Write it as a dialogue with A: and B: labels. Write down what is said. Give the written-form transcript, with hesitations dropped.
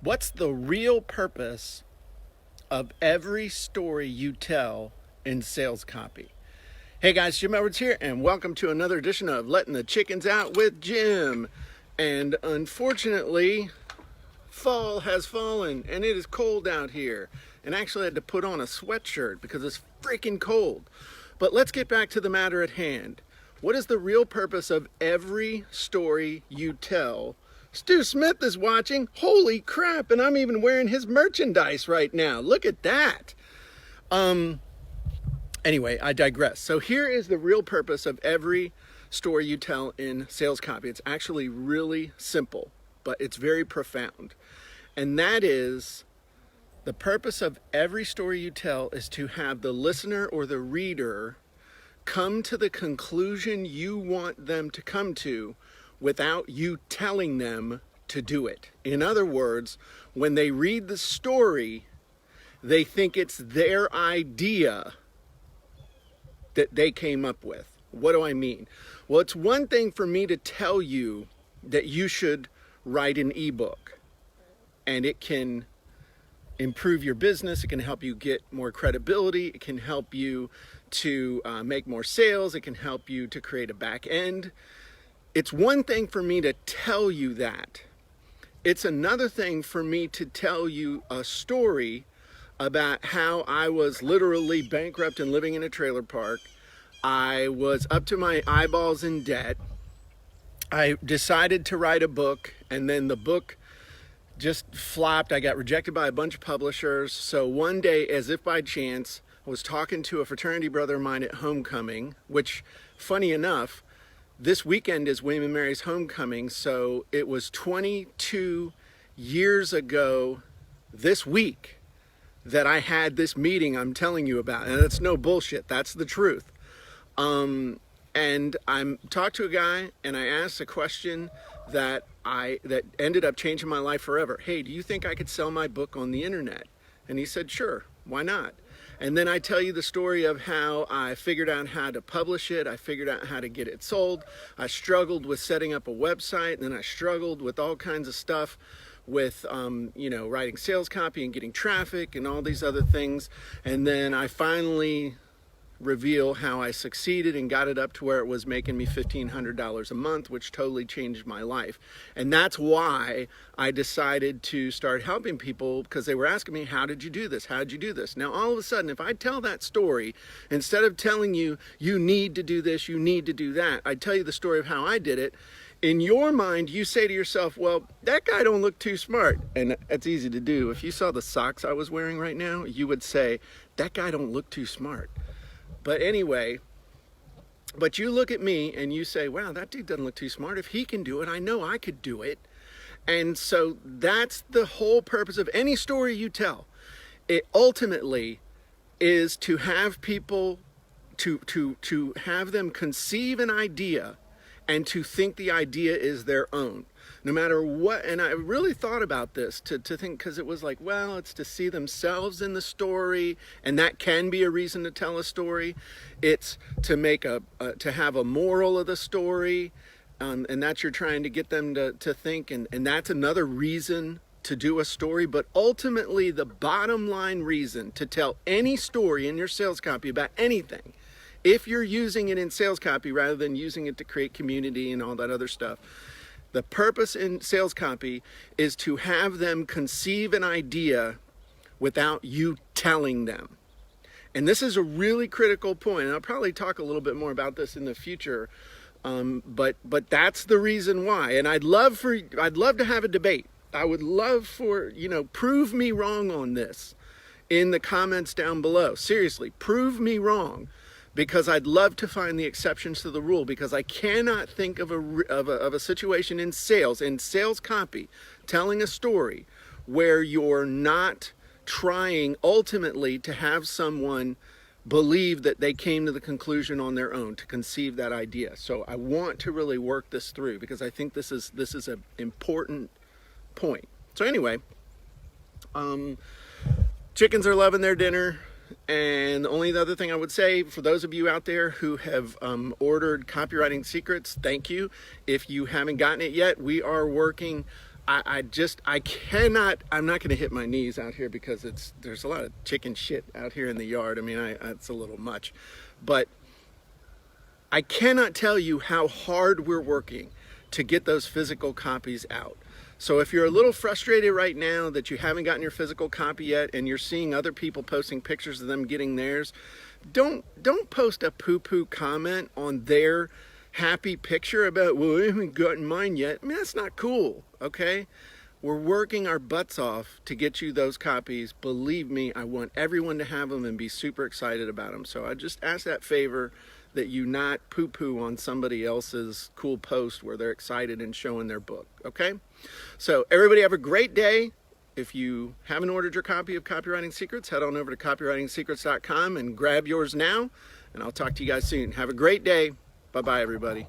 A: What's the real purpose of every story you tell in sales copy? Hey guys, Jim Edwards here, and welcome to another edition of Letting the Chickens Out with Jim. And unfortunately, fall has fallen and it is cold out here. And actually I had to put on a sweatshirt because it's freaking cold. But let's get back to the matter at hand. What is the real purpose of every story you tell? Stu Smith is watching. Holy crap, and I'm even wearing his merchandise right now. Look at that. Anyway, I digress. So here is the real purpose of every story you tell in sales copy. It's actually really simple, but it's very profound. And that is, the purpose of every story you tell is to have the listener or the reader come to the conclusion you want them to come to without you telling them to do it. In other words, when they read the story, they think it's their idea that they came up with. What do I mean? Well, it's one thing for me to tell you that you should write an ebook, and it can improve your business. It can help you get more credibility. It can help you to make more sales. It can help you to create a back end. It's one thing for me to tell you that. It's another thing for me to tell you a story about how I was literally bankrupt and living in a trailer park. I was up to my eyeballs in debt. I decided to write a book, and then the book just flopped. I got rejected by a bunch of publishers. So one day, as if by chance, I was talking to a fraternity brother of mine at homecoming, which, funny enough, this weekend is William and Mary's homecoming, so it was 22 years ago this week that I had this meeting I'm telling you about. And that's no bullshit, that's the truth. And I talked to a guy and I asked a question that ended up changing my life forever. Hey, do you think I could sell my book on the internet? And he said, sure, why not? And then I tell you the story of how I figured out how to publish it. I figured out how to get it sold. I struggled with setting up a website, and then I struggled with all kinds of stuff with, writing sales copy and getting traffic and all these other things. And then I finally reveal how I succeeded and got it up to where it was making me $1,500 a month, which totally changed my life. And that's why I decided to start helping people, because they were asking me, how did you do this? How did you do this? Now, all of a sudden, if I tell that story, instead of telling you, you need to do this, you need to do that, I tell you the story of how I did it. In your mind, you say to yourself, well, that guy don't look too smart. And that's easy to do. If you saw the socks I was wearing right now, you would say, that guy don't look too smart. But anyway, but you look at me and you say, wow, that dude doesn't look too smart. If he can do it, I know I could do it. And so that's the whole purpose of any story you tell. It ultimately is to have people, to have them conceive an idea and to think the idea is their own. No matter what, and I really thought about this to think, because it was like, well, it's to see themselves in the story, and that can be a reason to tell a story. It's to make to have a moral of the story, and that you're trying to get them to think, and that's another reason to do a story. But ultimately, the bottom line reason to tell any story in your sales copy about anything, if you're using it in sales copy rather than using it to create community and all that other stuff, the purpose in sales copy is to have them conceive an idea without you telling them. And this is a really critical point, and I'll probably talk a little bit more about this in the future. But that's the reason why. And I'd love to have a debate. I would love for, prove me wrong on this in the comments down below. Seriously, prove me wrong. Because I'd love to find the exceptions to the rule, because I cannot think of a situation in sales copy, telling a story where you're not trying ultimately to have someone believe that they came to the conclusion on their own, to conceive that idea. So I want to really work this through, because I think this is an important point. So anyway, chickens are loving their dinner. And the only other thing I would say, for those of you out there who have ordered Copywriting Secrets, thank you. If you haven't gotten it yet, we are working I cannot, I'm not going to hit my knees out here because there's a lot of chicken shit out here in the yard. I mean, it's a little much, but I cannot tell you how hard we're working to get those physical copies out. So if you're a little frustrated right now that you haven't gotten your physical copy yet and you're seeing other people posting pictures of them getting theirs, don't post a poo-poo comment on their happy picture about, well, I haven't gotten mine yet. I mean, that's not cool, okay? We're working our butts off to get you those copies. Believe me, I want everyone to have them and be super excited about them. So I just ask that favor that you not poo-poo on somebody else's cool post where they're excited and showing their book, okay? So everybody have a great day. If you haven't ordered your copy of Copywriting Secrets, head on over to copywritingsecrets.com and grab yours now, and I'll talk to you guys soon. Have a great day. Bye-bye, everybody.